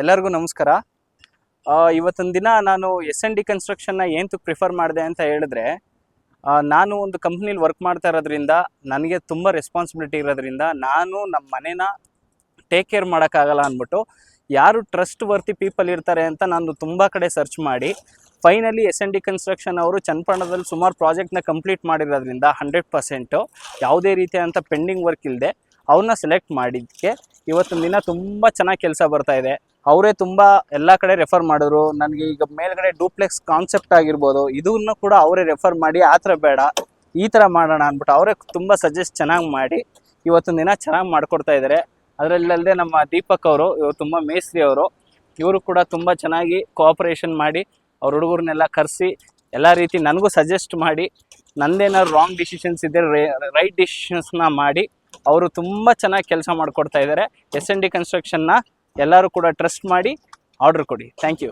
ಎಲ್ಲರಿಗೂ ನಮಸ್ಕಾರ. ಇವತ್ತಿನ ದಿನ ನಾನು S&D ಕನ್ಸ್ಟ್ರಕ್ಷನ್ನ ಏನಕ್ಕೆ ಪ್ರಿಫರ್ ಮಾಡಿದೆ ಅಂತ ಹೇಳಿದ್ರೆ, ನಾನು ಒಂದು ಕಂಪ್ನಿಲಿ ವರ್ಕ್ ಮಾಡ್ತಾ ಇರೋದ್ರಿಂದ ನನಗೆ ತುಂಬ ರೆಸ್ಪಾನ್ಸಿಬಿಲಿಟಿ ಇರೋದ್ರಿಂದ ನಾನು ನಮ್ಮ ಮನೇನ ಟೇಕ್ ಕೇರ್ ಮಾಡೋಕ್ಕಾಗಲ್ಲ ಅಂದ್ಬಿಟ್ಟು ಯಾರು ಟ್ರಸ್ಟ್ ವರ್ತಿ ಪೀಪಲ್ ಇರ್ತಾರೆ ಅಂತ ನಾನು ತುಂಬ ಕಡೆ ಸರ್ಚ್ ಮಾಡಿ ಫೈನಲಿ S&D ಕನ್ಸ್ಟ್ರಕ್ಷನ್ ಅವರು ಚನ್ನಪಟ್ಟಣದಲ್ಲಿ ಸುಮಾರು ಪ್ರಾಜೆಕ್ಟ್ನ ಕಂಪ್ಲೀಟ್ ಮಾಡಿರೋದ್ರಿಂದ 100% ಯಾವುದೇ ರೀತಿಯಾದಂಥ ಪೆಂಡಿಂಗ್ ವರ್ಕ್ ಇಲ್ಲದೆ ಅವ್ರನ್ನ ಸೆಲೆಕ್ಟ್ ಮಾಡಿದ್ದಕ್ಕೆ ಇವತ್ತಿನ ದಿನ ತುಂಬ ಚೆನ್ನಾಗಿ ಕೆಲಸ ಬರ್ತಾ ಇದೆ. ಅವರೇ ತುಂಬ ಎಲ್ಲ ಕಡೆ ರೆಫರ್ ಮಾಡಿದ್ರು ನನಗೆ. ಈಗ ಮೇಲ್ಗಡೆ ಡೂಪ್ಲೆಕ್ಸ್ ಕಾನ್ಸೆಪ್ಟ್ ಆಗಿರ್ಬೋದು, ಇದನ್ನು ಕೂಡ ಅವರೇ ರೆಫರ್ ಮಾಡಿ ಆ ಥರ ಬೇಡ ಈ ಥರ ಮಾಡೋಣ ಅಂದ್ಬಿಟ್ಟು ಅವರೇ ತುಂಬ ಸಜೆಸ್ಟ್ ಚೆನ್ನಾಗಿ ಮಾಡಿ ಇವತ್ತಿನ ದಿನ ಚೆನ್ನಾಗಿ ಮಾಡಿಕೊಡ್ತಾ ಇದ್ದಾರೆ. ಅದರಲ್ಲದೆ ನಮ್ಮ ದೀಪಕ್ ಅವರು ಇವರು ತುಂಬ ಮೇಸ್ತ್ರಿ ಅವರು, ಇವರು ಕೂಡ ತುಂಬ ಚೆನ್ನಾಗಿ ಕೋಆಪರೇಷನ್ ಮಾಡಿ ಅವ್ರ ಹುಡುಗರನ್ನೆಲ್ಲ ಕರೆಸಿ ಎಲ್ಲ ರೀತಿ ನನಗೂ ಸಜೆಸ್ಟ್ ಮಾಡಿ ನಂದೇನಾದ್ರು ರಾಂಗ್ ಡಿಸಿಷನ್ಸ್ ಇದ್ದರೆ ರೈಟ್ ಡಿಸಿಷನ್ಸ್ನ ಮಾಡಿ ಅವರು ತುಂಬ ಚೆನ್ನಾಗಿ ಕೆಲಸ ಮಾಡಿಕೊಡ್ತಾ ಇದ್ದಾರೆ. S&D ಕನ್ಸ್ಟ್ರಕ್ಷನ್ನ ಎಲ್ಲರೂ ಕೂಡ ಟ್ರಸ್ಟ್ ಮಾಡಿ ಆರ್ಡರ್ ಕೊಡಿ. Thank you.